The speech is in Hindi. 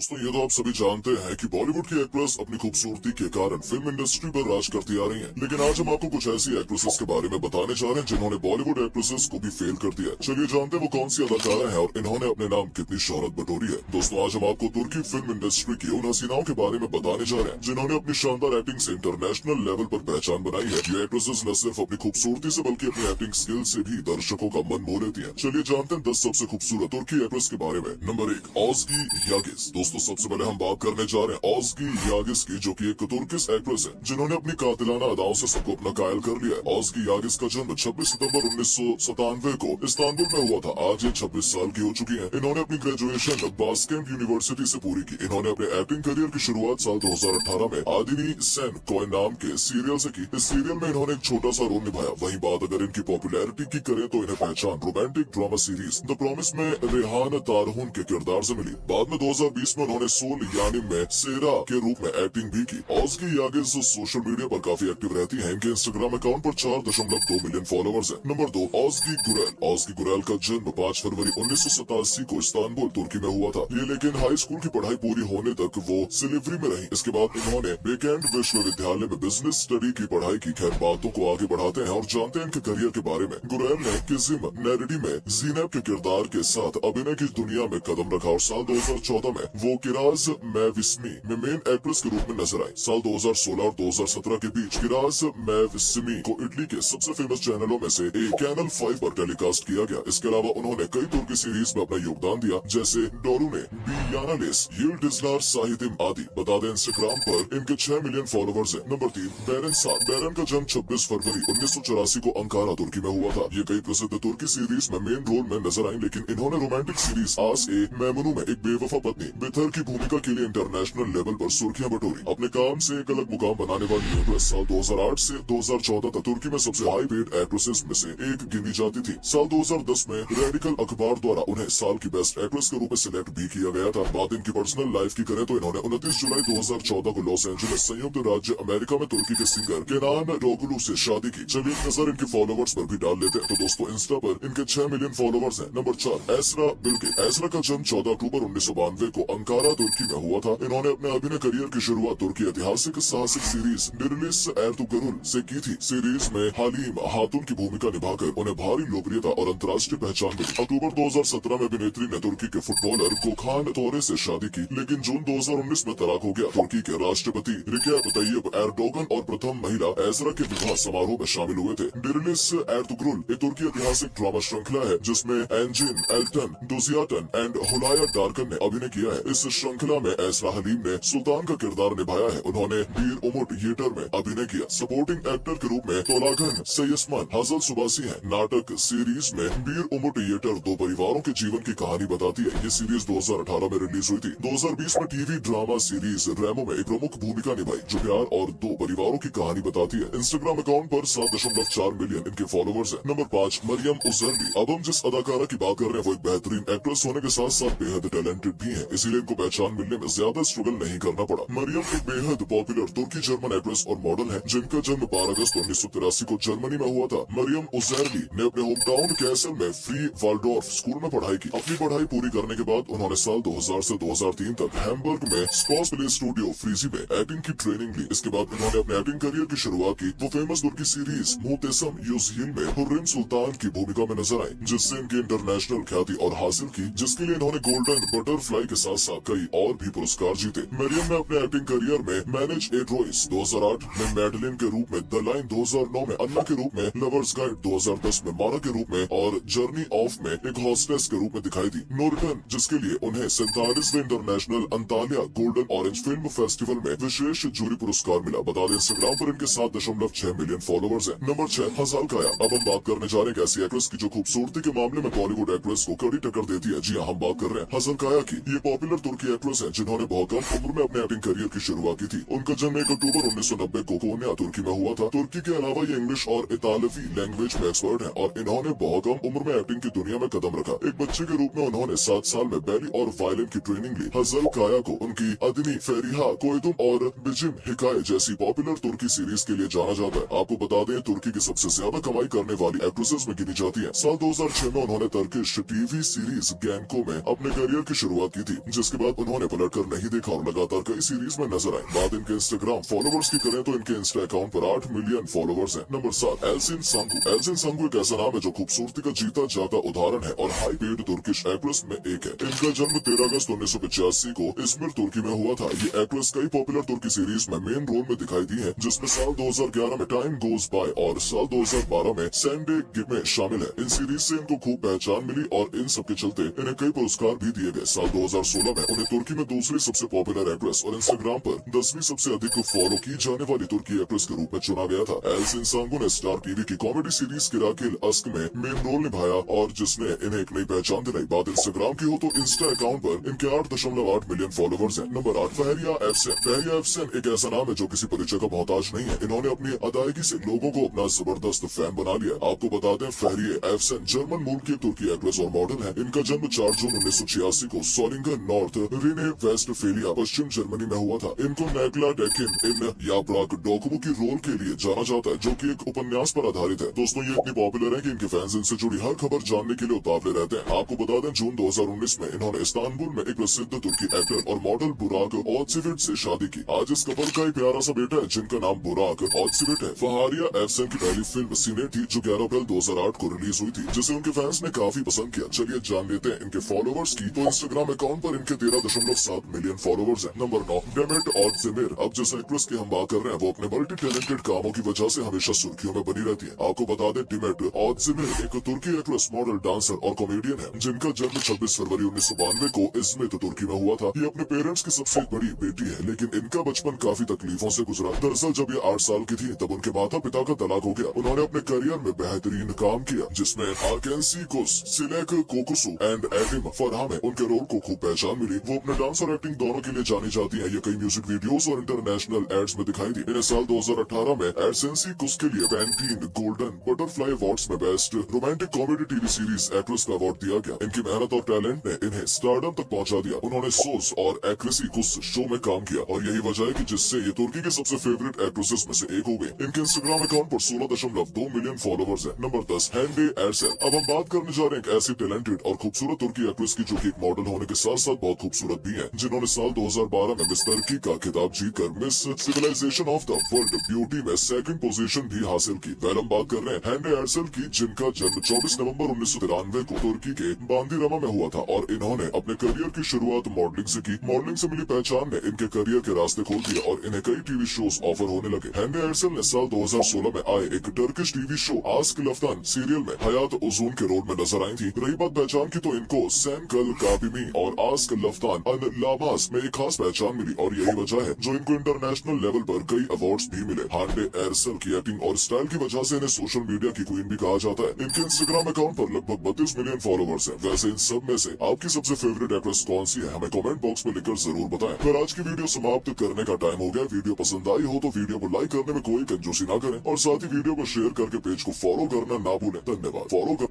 दोस्तों ये तो आप सभी जानते हैं कि बॉलीवुड की एक्ट्रेस अपनी खूबसूरती के कारण फिल्म इंडस्ट्री पर राज करती आ रही हैं। लेकिन आज हम आपको कुछ ऐसी एक्ट्रेसेस के बारे में बताने जा रहे हैं जिन्होंने बॉलीवुड एक्ट्रेसेस को भी फेल कर दिया। चलिए जानते हैं वो कौन सी अदाकारा है और इन्होंने अपने नाम कितनी शोहरत बटोरी है। दोस्तों आज हम आपको तुर्की फिल्म इंडस्ट्री की उन हसीनाओं के बारे में बताने जा रहे हैं जिन्होंने अपनी शानदार एक्टिंग से इंटरनेशनल लेवल पर पहचान बनाई है। ये एक्ट्रेसेस न सिर्फ अपनी खूबसूरती से बल्कि अपनी एक्टिंग स्किल से भी दर्शकों का मन मोह लेती है। चलिए जानते हैं 10 सबसे खूबसूरत तुर्की एक्ट्रेस के बारे में। नंबर 1, ओज़गी यागिस। दोस्तों सबसे पहले हम बात करने जा रहे हैं ओज़गी यागिस की, जो कि एक तुर्किश एक्ट्रेस है जिन्होंने अपनी कातिलाना अदाओं से सबको अपना कायल कर लिया है। ओज़गी यागिस का जन्म 26 सितंबर 1997 को इस्तांबुल में हुआ था। आज ये 26 साल की हो चुकी हैं। इन्होंने अपनी ग्रेजुएशन बास्केंट यूनिवर्सिटी से पूरी की। इन्होंने अपने एक्टिंग करियर की शुरुआत साल 2018 में आदिनी सेन कोय नाम के सीरियल से की। इस सीरियल में इन्होंने एक छोटा सा रोल निभाया। वहीं बात अगर इनकी पॉपुलैरिटी की करें तो इन्हें पहचान romantic drama series the promise में रेहान तारहुन के किरदार से मिली। बाद में 2020 में उन्होंने सोल यानी में सेरा के रूप में एक्टिंग भी की। ओज़गी यागिस सोशल मीडिया पर काफी एक्टिव रहती हैं। इनके इंस्टाग्राम अकाउंट पर 4.2 मिलियन फॉलोअर्स हैं। नंबर 2, ओज़गी गुरेल। ओज़गी गुरेल का जन्म 5 फरवरी 1987 को इस्तांबुल तुर्की में हुआ था। ये लेकिन हाई स्कूल की पढ़ाई पूरी होने तक वो सिलिवरी में रही। इसके बाद इन्होंने बेकेंड विश्वविद्यालय में बिजनेस स्टडी की पढ़ाई की। खैर बातों को आगे बढ़ाते हैं और जानते हैं इनके करियर के बारे में। गुरेल ने किजिम नेरेडी में जीनब के किरदार के साथ अभिनय की दुनिया में कदम रखा और साल 2014 में वो किराज मैविस्मी में मेन एक्ट्रेस के रूप में नजर आई। साल 2016 और 2017 के बीच किराज मैविस्मी को इटली के सबसे फेमस चैनलों में से एक चैनल 5 पर टेलीकास्ट किया गया। इसके अलावा उन्होंने कई तुर्की सीरीज में अपना योगदान दिया, जैसे डोरूने, बियानालिस, यिल्डिज़नार साहितिम आदि। बता दें इंस्टाग्राम पर इनके 6 मिलियन फॉलोअर्स हैं। नंबर 3, बेरन साद। बेरन का जन्म 26 फरवरी 1984 को अंकारा तुर्की में हुआ था। ये कई प्रसिद्ध तुर्की सीरीज में मेन रोल में नजर आई, लेकिन इन्होंने रोमांटिक सीरीज आस ए मेमनू में एक बेवफा पत्नी बिथर की भूमिका के लिए इंटरनेशनल लेवल पर सुर्खियां बटोरी। अपने काम से एक अलग मुकाम बनाने वाली एक्ट्रेस साल 2008 से 2014 तक तुर्की में सबसे हाई पेड एक्ट्रेसेस में से एक गिनी जाती थी। साल 2010 में रेडिकल अखबार द्वारा उन्हें साल की बेस्ट एक्ट्रेस के रूप में सिलेक्ट भी किया गया था। बात इनकी पर्सनल लाइफ की करें तो इन्होंने 29 जुलाई 2014 को लॉस एंजलिस संयुक्त राज्य अमेरिका में तुर्की के सिंगर केनान डोगलू से शादी की। चलिए एक नजर इनके फॉलोअर्स पर भी डाल लेते हैं। तो दोस्तों इंस्टा पर इनके 6 मिलियन फॉलोअर्स हैं। नंबर 4, एसरा बिल्के। एसरा का जन्म 14 अक्टूबर 1992 को अंकारा तुर्की में हुआ था। इन्होंने अपने अभिनय करियर की शुरुआत तुर्की ऐतिहासिक साहसिक सीरीज डिरलिस एर्तुगरुल से की थी। सीरीज में हालिम हातुन की भूमिका निभाकर उन्हें भारी लोकप्रियता और अंतर्राष्ट्रीय पहचान मिली। अक्टूबर 2017 में अभिनेत्री ने तुर्की के फुटबॉलर गोखान तोरे से शादी की, लेकिन जून 2019 में तलाक हो गया। तुर्की के राष्ट्रपति रिसेप तय्यिप एर्दोगन और प्रथम महिला एजरा के विवाह समारोह में शामिल हुए थे। डिरलिस एर्तुगरुल एक तुर्की ऐतिहासिक ड्रामा श्रृंखला है जिसमें एंजिन एल्टन डोजियाटन एंड हुलाया डार्कन ने अभिनय किया है। इस श्रृंखला में एसरा हलीम ने सुल्तान का किरदार निभाया है। उन्होंने बीर उमुट येटर में अभिनय किया। सपोर्टिंग एक्टर के रूप में तोलागन सयस्मान हजल सुबासी हैं। नाटक सीरीज में बीर उमुट येटर दो परिवारों के जीवन की कहानी बताती है। ये सीरीज 2018 में रिलीज हुई थी। 2020 में टीवी ड्रामा सीरीज रेमो में एक प्रमुख भूमिका निभाई जो प्यार और दो परिवारों की कहानी बताती है। इंस्टाग्राम अकाउंट पर 7.4 मिलियन इनके फॉलोअर्स हैं। नंबर 5, मरियम उजैरली। अब हम जिस अदाकारा की बात कर रहे हैं वो एक बेहतरीन एक्ट्रेस होने के साथ साथ बेहद टैलेंटेड भी है, इसीलिए इनको पहचान मिलने में ज्यादा स्ट्रगल नहीं करना पड़ा। मरियम एक बेहद पॉपुलर तुर्की जर्मन एक्ट्रेस और मॉडल है जिनका जन्म 12 अगस्त 1983 को जर्मनी में हुआ था। मरियम उजैरली ने अपने होम टाउन कैसल में फ्री वाल्डोर्फ स्कूल में पढ़ाई की। अपनी पढ़ाई पूरी करने के बाद उन्होंने साल 2000 से 2003 तक हैम्बर्ग में स्कॉस प्ले स्टूडियो फ्रीजी में एक्टिंग की ट्रेनिंग ली। इसके बाद उन्होंने अपने एक्टिंग करियर की शुरुआत की। वो फेमस तुर्की सीरीज मुतेसम यूज़हील में हुर्रिम सुल्तान की भूमिका में नजर आई, जिससे इनकी इंटरनेशनल ख्याति और हासिल की, जिसके लिए इन्होंने गोल्डन बटरफ्लाई के साथ साथ कई और भी पुरस्कार जीते। मरियम ने अपने एक्टिंग करियर में मैनेज ए रॉयस 2008 में मैडलिन के रूप में, द लाइन 2009 में अन्ना के रूप में, लवर्स गाइड 2010 में मारा के रूप में और जर्नी ऑफ में एक हॉस्टेस के रूप में दिखाई दी। नोर्टन, जिसके लिए उन्हें 47वें international Antalya Golden Orange film festival में विशेष जूरी पुरस्कार मिला। बता दें इंस्टाग्राम पर इनके 7.6 मिलियन फॉलोअर्स हैं। नंबर 6, हजाल काया। अब हम बात करने जा रहे हैं ऐसी एक्ट्रेस की जो खूबसूरती के मामले में बॉलीवुड एक्ट्रेस को कड़ी टक्कर देती है। जी हाँ, हम बात कर रहे हैं हजाल काया की। ये पॉपुलर तुर्की एक्ट्रेस है जिन्होंने बहुत कम उम्र में अपने एक्टिंग करियर की शुरुआत की थी। उनका जन्म 1 अक्टूबर 1990 को कोन्या तुर्की में हुआ था। तुर्की के अलावा ये इंग्लिश और इतालवी लैंग्वेज में एक्सपर्ट है और इन्होंने बहुत कम उम्र में एक्टिंग की दुनिया में कदम रखा। एक बच्चे के रूप में उन्होंने 7 साल में बैली और वायलिन की ट्रेनिंग ली। हजाल काया को उनकी अदनी फेरिहा कोयदुम और बिजिम हिकाये जैसी पॉपुलर तुर्की सीरीज के लिए जाना जाता है। आपको बता दें तुर्की की सबसे ज्यादा कमाई करने वाली एक्ट्रेसेस में गिनी जाती है। साल 2006 में उन्होंने टर्किश टीवी सीरीज गैंको में अपने करियर की शुरुआत की थी, जिसके जिसके बाद उन्होंने पलट कर नहीं देखा और लगातार कई सीरीज में नजर आए। बात इनके इंस्टाग्राम फॉलोवर्स की करें तो इनके इंस्टा अकाउंट पर 8 मिलियन फॉलोवर्स हैं। नंबर 7, एल्सिन सांगू। एल्सिन सांगू एक ऐसा नाम है जो खूबसूरती का जीता जाता उदाहरण है और हाई पेड तुर्किश एक्ट्रेस में एक है। इनका जन्म 13 अगस्त 1985 को इजमिर तुर्की में हुआ था। ये एक्ट्रेस कई पॉपुलर तुर्की सीरीज में मेन रोल में दिखाई दी है, जिसमें साल 2011 में टाइम गोज बाय और साल 2012 में सैंडे गिमे शामिल है। इन सीरीज से इनको खूब पहचान मिली और इन सब के चलते इन्हें कई पुरस्कार भी दिए गए। साल 2016 में उन्हें तुर्की में दूसरी सबसे पॉपुलर एक्ट्रेस और इंस्टाग्राम पर 10वीं सबसे अधिक फॉलो की जाने वाली तुर्की एक्ट्रेस के रूप में चुना गया था। एल्सिन सांगू ने स्टार टीवी की कॉमेडी सीरीज किराकिल अस्क में मेन रोल निभाया और जिसने इन्हें एक नई पहचान दिलाई। बात इंस्टाग्राम की हो तो इंस्टा अकाउंट पर इनके 8.8 मिलियन फॉलोवर्स हैं। नंबर 8, फहरिया एफसन। फहरिया एफसन एक ऐसा नाम है जो किसी परिचय का मोहताज नहीं है। इन्होंने अपनी अदायगी से लोगों को अपना जबरदस्त फैन बना लिया। आपको बता दें, फहरिया एफसन जर्मन मूल की तुर्की एक्ट्रेस और मॉडल है। इनका जन्म 4 जून 1986 को सोलिंगन नॉर्थ रीने वेस्टफेलिया पश्चिम जर्मनी में हुआ था। इनको नैकला डेकिन इन याप्राक डॉकुमो की रोल के लिए जाना जाता है, जो कि एक उपन्यास पर आधारित है। दोस्तों, ये इतनी पॉपुलर है कि इनके फैंस इनसे जुड़ी हर खबर जानने के लिए उतावले रहते हैं। आपको बता दें, जून 2019 में इन्होंने इस्तांबुल में एक प्रसिद्ध तुर्की एक्टर और मॉडल बुराक ओज़िविट से शादी की। आज इस कपल का एक प्यारा सा बेटा है जिनका नाम बुराक ओज़िविट है। फहारिया एफसन की पहली फिल्म सीने थी जो 11 अप्रैल 2008 को रिलीज हुई थी, जिसे उनके फैंस ने काफी पसंद किया। चलिए जान लेते हैं इनके फॉलोवर्स की। तो इंस्टाग्राम अकाउंट पर इनके 13.7 मिलियन फॉलोवर्स हैं। Number 9, demat ओज़ेमिर। अब जिस एक्ट्रेस की हम बात कर रहे हैं वो अपने मल्टी टैलेंटेड कामों की वजह से हमेशा सुर्खियों में बनी रहती है। आपको बता दें, डेमेट ओज़ेमिर एक तुर्की एक्ट्रेस, मॉडल, डांसर और कॉमेडियन है जिनका जन्म 26 फरवरी 1992 को इजमिर तुर्की में हुआ था। ये अपने पेरेंट्स की सबसे बड़ी बेटी है, लेकिन इनका बचपन काफी तकलीफों से गुजरा। दरअसल जब ये 8 साल की थी तब उनके माता पिता का तलाक हो गया। उन्होंने अपने करियर में बेहतरीन काम किया, जिसमें आर्केंसी कुस, सिलेक कोकुसु एंड एडिम फरहा में उनके रोल को खूब पहचान मिली। वो अपने डांस और एक्टिंग दोनों के लिए जानी जाती है। ये कई म्यूजिक वीडियोस और इंटरनेशनल एड्स में दिखाई दी। इन्हें साल 2018 में एडसेंसी कुस के लिए पैंटीन गोल्डन बटरफ्लाई अवार्ड्स में best romantic comedy TV series actress का अवार्ड दिया गया। इनकी मेहनत और टैलेंट ने इन्हें स्टारडम तक पहुंचा दिया। उन्होंने सोस और एक्रेसी कुस शो में काम किया और यही वजह है कि जिससे ये तुर्की के सबसे फेवरेट एक्ट्रेसेस में से एक हो गई। इनके इंस्टाग्राम अकाउंट पर 16.2 मिलियन फॉलोवर्स है। नंबर 10, हैंडे एरसेल। अब हम बात करने जा रहे हैं एक ऐसी टैलेंटेड और खूबसूरत तुर्की एक्ट्रेस की जो कि एक मॉडल होने के साथ साथ बहुत खूबसूरत भी है, जिन्होंने साल 2012 में मिस तुर्की का खिताब जीतकर Miss Civilisation of the World beauty में सेकंड पोजीशन भी हासिल की। वह हम बात कर रहे हैं हैंडे एरसेल की, जिनका जन्म 24 नवंबर 1993 को तुर्की के बांदीरामा में हुआ था और इन्होंने अपने करियर की शुरुआत मॉडलिंग से की। मॉडलिंग से मिली पहचान ने इनके करियर के रास्ते खोल दिए और इन्हें कई टीवी शोज ऑफर होने लगे। हैंडे एरसेल ने साल 2016 में आए एक Turkish TV show Ask Laftan serial में हयात उजून के रोल में नजर आई थी। रही बात पहचान की तो इनको सैन कल काबिमी और आस्क लफ्तान अन लाबास में एक खास पहचान मिली और यही वजह है जो इनको इंटरनेशनल लेवल पर कई अवार्ड्स भी मिले। हैंडे एरसेल की एक्टिंग और स्टाइल की वजह से इन्हें सोशल मीडिया की क्वीन भी कहा जाता है। इनके इंस्टाग्राम अकाउंट पर लगभग 32 मिलियन फॉलोवर्स हैं। वैसे इन सब में से आपकी सबसे फेवरेट एक्ट्रेस कौन सी है, हमें कमेंट बॉक्स में लिखकर जरूर बताएं। अगर आज की वीडियो समाप्त करने का टाइम हो गया, वीडियो पसंद आई हो तो वीडियो को लाइक करने में कोई कंजूसी ना करें और साथ ही वीडियो को शेयर करके पेज को फॉलो करना ना भूलें। धन्यवाद। फॉलो कर